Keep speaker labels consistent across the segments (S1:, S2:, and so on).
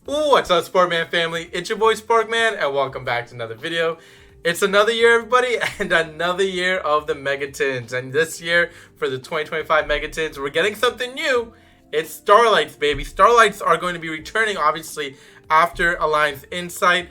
S1: What's up, Sportman family? It's your boy Sportman, and welcome back to another video. It's another year, everybody, and another year of the Megatins. And this year, for the 2025 Megatins, we're getting something new. It's Starlights, baby. Starlights are going to be returning, obviously, after Alliance Insight,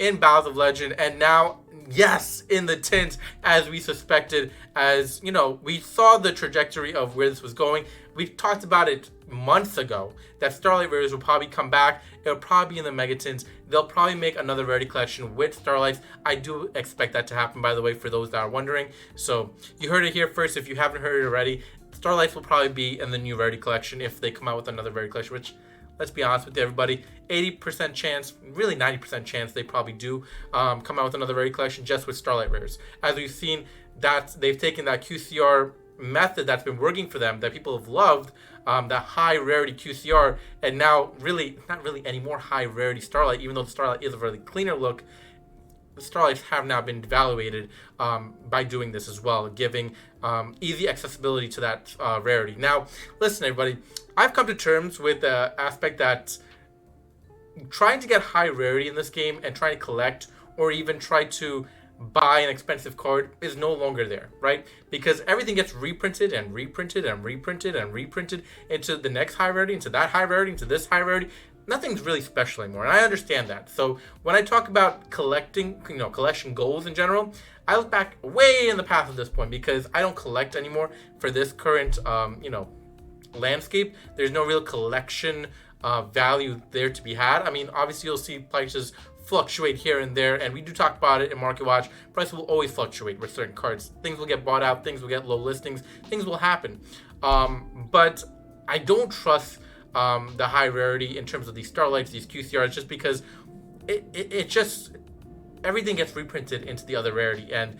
S1: in Battles of Legend, and now, yes, in the tins, as we suspected. As you know, we saw the trajectory of where this was going. We talked about it months ago that Starlight Rares will probably come back. It'll probably be in the Megatins. They'll probably make another rarity collection with Starlights. I do expect that to happen, by the way, for those that are wondering. So you heard it here first. If you haven't heard it already, Starlights will probably be in the new rarity collection if they come out with another rarity collection, which, let's be honest with everybody, 80% chance, really 90% chance they probably do come out with another rarity collection just with Starlight Rares. As we've seen, that they've taken that QCR method that's been working for them, that people have loved, that high rarity QCR, and now really not really any more high rarity Starlight, even though the Starlight is a really cleaner look. The Starlights have now been devaluated by doing this as well, giving easy accessibility to that rarity. Now, listen, everybody, I've come to terms with the aspect that trying to get high rarity in this game and trying to collect or even try to buy an expensive card is no longer there, right? Because everything gets reprinted and reprinted and reprinted and reprinted into the next high rarity, into that high rarity, into this high rarity. Nothing's really special anymore, and I understand that. So when I talk about collecting, collection goals in general, I look back way in the past at this point because I don't collect anymore for this current, landscape. There's no real collection value there to be had. I mean, obviously you'll see prices fluctuate here and there, and we do talk about it in Market Watch. Prices will always fluctuate with certain cards. Things will get bought out, things will get low listings, things will happen. But I don't trust the high rarity in terms of these Starlights, these QCRs, just because it just, everything gets reprinted into the other rarity, and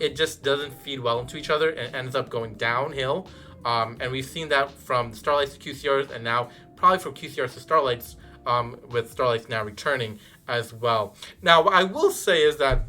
S1: it just doesn't feed well into each other and ends up going downhill. And we've seen that from Starlights to QCRs, and now probably from QCRs to Starlights, with Starlights now returning as well. Now, what I will say is that,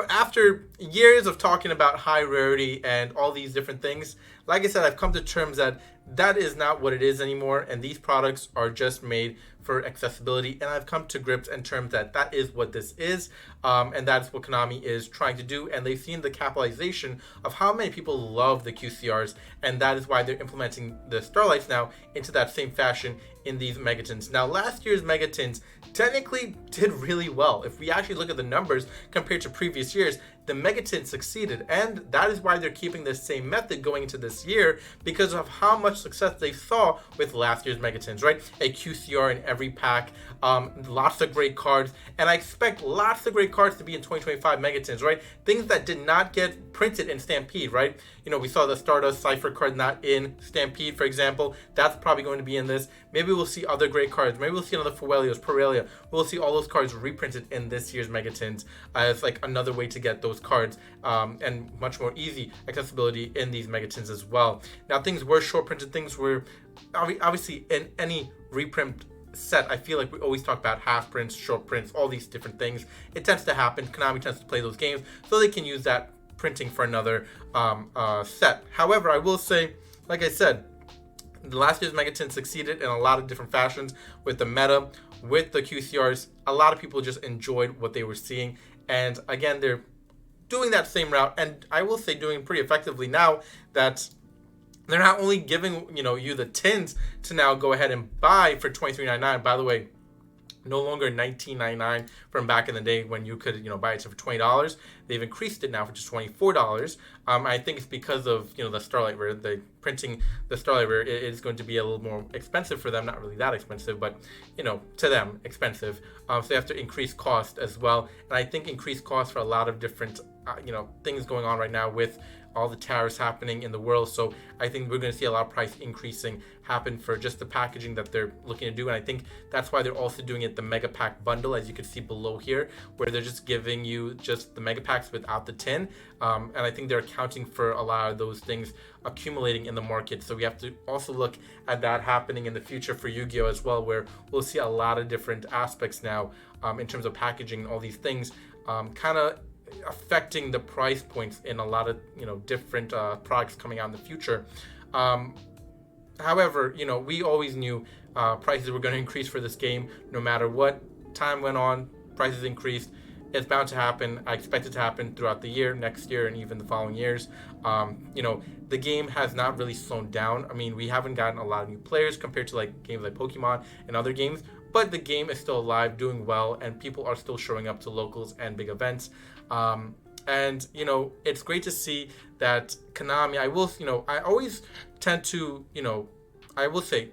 S1: after years of talking about high rarity and all these different things, like I said, I've come to terms that that is not what it is anymore, and these products are just made for accessibility, and I've come to grips and terms that that is what this is, and that's what Konami is trying to do, and they've seen the capitalization of how many people love the QCRs, and that is why they're implementing the Starlights now into that same fashion in these Megatins. Now, last year's Megatins technically did really well. If we actually look at the numbers compared to previous years, the Megatin succeeded, and that is why they're keeping the same method going into this year, because of how much success they saw with last year's Megatins, right? A QCR in every pack, lots of great cards, and I expect lots of great cards to be in 2025 Megatins, right? Things that did not get printed in Stampede, right? We saw the Stardust Cypher card not in Stampede, for example. That's probably going to be in this. Maybe we'll see other great cards. Maybe we'll see another Fuelios, Perelia. We'll see all those cards reprinted in this year's Megatins as like another way to get those cards, and much more easy accessibility in these Megatins as well. Now, things were short printed. Things were obviously in any reprint set. I feel like we always talk about half prints, short prints, all these different things. It tends to happen. Konami tends to play those games so they can use that printing for another set. However, I will say, like I said, the last year's Megatin succeeded in a lot of different fashions with the meta, with the QCRs. A lot of people just enjoyed what they were seeing, and again, they're doing that same route, and I will say doing pretty effectively now that they're not only giving you the tins to now go ahead and buy for $23.99. By the way, no longer $19.99 from back in the day when you could buy it for $20. They've increased it now for just $24. I think it's because of the Starlight Rare. The printing the Starlight Rare is going to be a little more expensive for them. Not really that expensive, but to them expensive. So they have to increase cost as well. And I think increased cost for a lot of different things going on right now with all the tariffs happening in the world. So I think we're going to see a lot of price increasing happen for just the packaging that they're looking to do. And I think that's why they're also doing it the mega pack bundle, as you can see below here, where they're just giving you just the mega packs without the tin. And I think they're accounting for a lot of those things accumulating in the market. So we have to also look at that happening in the future for Yu-Gi-Oh as well, where we'll see a lot of different aspects now in terms of packaging and all these things, kind of affecting the price points in a lot of different products coming out in the future. However, we always knew prices were going to increase for this game. No matter what time went on, prices increased. It's bound to happen. I expect it to happen throughout the year, next year, and even the following years. The game has not really slowed down. I mean, we haven't gotten a lot of new players compared to like games like Pokemon and other games, but the game is still alive, doing well, and people are still showing up to locals and big events. It's great to see that Konami. I always tend to, I will say,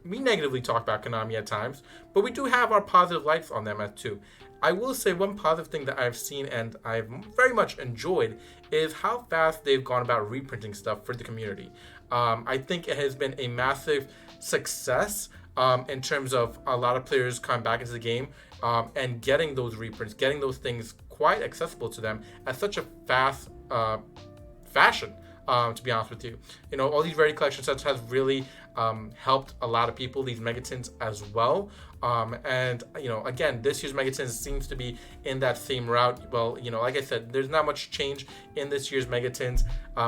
S1: we negatively talk about Konami at times, but we do have our positive lights on them as too. I will say one positive thing that I've seen and I've very much enjoyed is how fast they've gone about reprinting stuff for the community. I think it has been a massive success in terms of a lot of players coming back into the game and getting those reprints, getting those things quite accessible to them at such a fast fashion. To be honest with you, all these rarity collection sets has really helped a lot of people, these megatins as well. Again, this year's megatins seems to be in that same route. Well, like I said, there's not much change in this year's megatins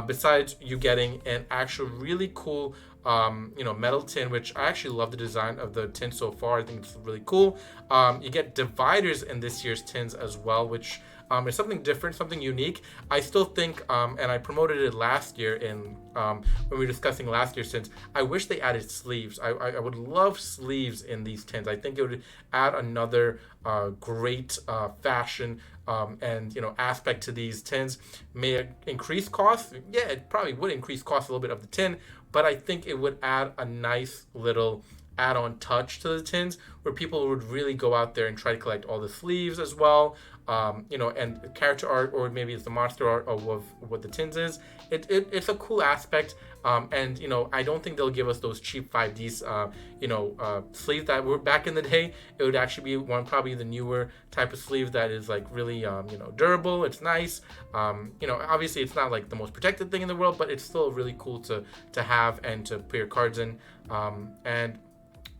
S1: besides you getting an actual really cool metal tin, which I actually love the design of the tin so far. I think it's really cool. You get dividers in this year's tins as well, which is something different, something unique. I still think, and I promoted it last year when we were discussing last year's tins, I wish they added sleeves. I would love sleeves in these tins. I think it would add another great fashion and aspect to these tins. May it increase cost? Yeah, it probably would increase cost a little bit of the tin, but I think it would add a nice little add-on touch to the tins where people would really go out there and try to collect all the sleeves as well. And character art, or maybe it's the monster art of what the tins is. It's a cool aspect. I don't think they'll give us those cheap 5Ds, sleeves that were back in the day. It would actually be probably the newer type of sleeve that is like really, durable. It's nice. Obviously it's not like the most protected thing in the world, but it's still really cool to have and to put your cards in.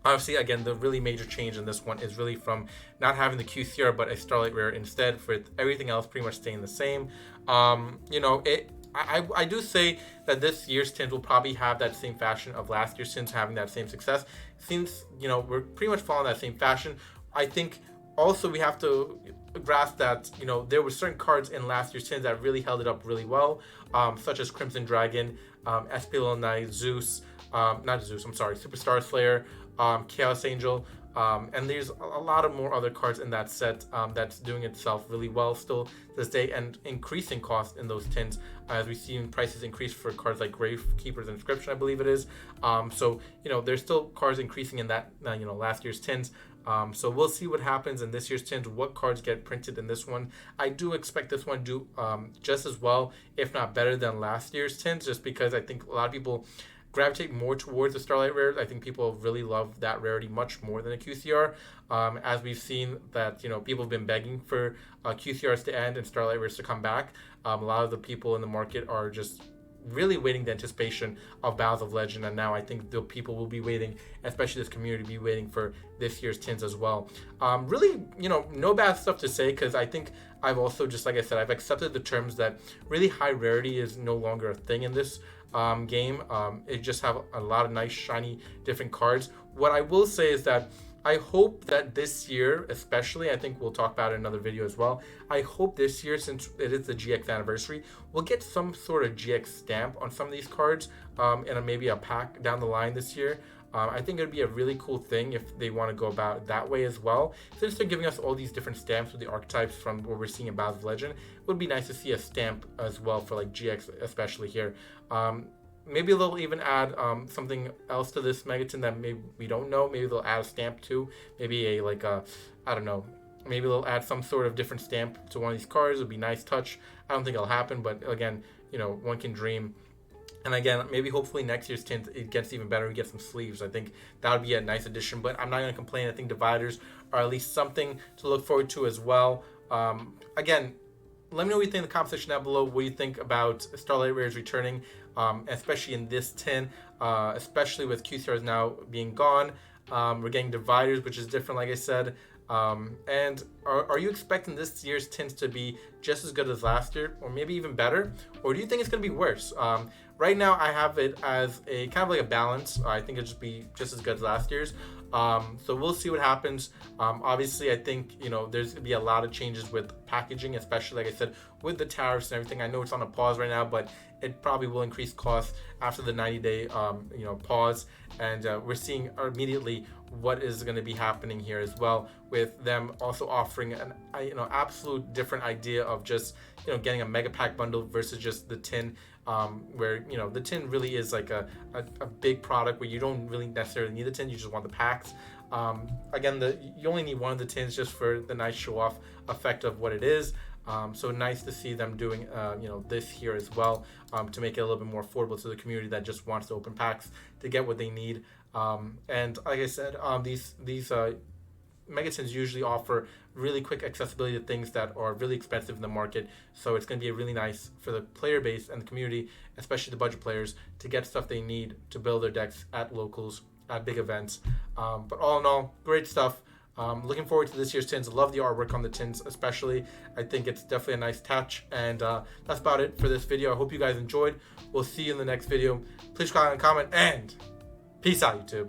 S1: Obviously, again, the really major change in this one is really from not having the QCR, but a Starlight Rare instead, for everything else pretty much staying the same. I do say that this year's tins will probably have that same fashion of last year's tins having that same success. Since, we're pretty much following that same fashion, I think also we have to grasp that, there were certain cards in last year's tins that really held it up really well, such as Crimson Dragon, Espilon Knight, Super Star Slayer, Chaos Angel, and there's a lot of more other cards in that set that's doing itself really well still to this day, and increasing cost in those tins as we've seen prices increase for cards like Gravekeeper's Inscription, I believe it is. There's still cards increasing in that last year's tins. So we'll see what happens in this year's tins, what cards get printed in this one. I do expect this one to do just as well, if not better than last year's tins, just because I think a lot of people gravitate more towards the Starlight Rares. I think people really love that rarity much more than a QCR. As we've seen that, people have been begging for QCRs to end and Starlight Rares to come back. A lot of the people in the market are just really waiting the anticipation of Battles of Legend, and now I think the people will be waiting, especially this community, be waiting for this year's tins as well. Really, no bad stuff to say, because I think I've also, just like I said, I've accepted the terms that really high rarity is no longer a thing in this game. It just have a lot of nice, shiny, different cards. What I will say is that I hope that this year, especially, I think we'll talk about it in another video as well, I hope this year, since it is the GX anniversary, we'll get some sort of GX stamp on some of these cards, and maybe a pack down the line this year. I think it would be a really cool thing if they want to go about it that way as well. Since they're giving us all these different stamps with the archetypes from what we're seeing in Battles of Legend, it would be nice to see a stamp as well for like GX, especially here. Maybe they'll even add something else to this Megaton that maybe we don't know. Maybe they'll add a stamp too. Maybe I don't know. Maybe they'll add some sort of different stamp to one of these cards. It would be a nice touch. I don't think it'll happen, but again, one can dream. And again, maybe hopefully next year's tint, it gets even better. We get some sleeves. I think that would be a nice addition, but I'm not going to complain. I think dividers are at least something to look forward to as well. Again, let me know what you think in the comment section down below. What do you think about Starlight Rares returning, especially in this tin, especially with QCRs now being gone. We're getting dividers, which is different, like I said. And are you expecting this year's tins to be just as good as last year, or maybe even better? Or do you think it's going to be worse? Right now, I have it as a kind of like a balance. I think it'll just be just as good as last year's. So we'll see what happens. Obviously, I think, there's going to be a lot of changes with packaging, especially, like I said, with the tariffs and everything. I know it's on a pause right now, but it probably will increase costs after the 90-day, pause. And we're seeing immediately what is going to be happening here as well, with them also offering an absolute different idea of just getting a mega pack bundle versus just the tin, where the tin really is like a big product where you don't really necessarily need the tin, you just want the packs. Again, you only need one of the tins just for the nice show off effect of what it is. So nice to see them doing this here as well, to make it a little bit more affordable to the community that just wants to open packs to get what they need. And like I said, these megatins usually offer really quick accessibility to things that are really expensive in the market. So it's going to be really nice for the player base and the community, especially the budget players, to get stuff they need to build their decks at locals, at big events. But all in all, great stuff. Looking forward to this year's tins. Love the artwork on the tins, especially. I think it's definitely a nice touch. And that's about it for this video. I hope you guys enjoyed. We'll see you in the next video. Please comment, and peace out, YouTube.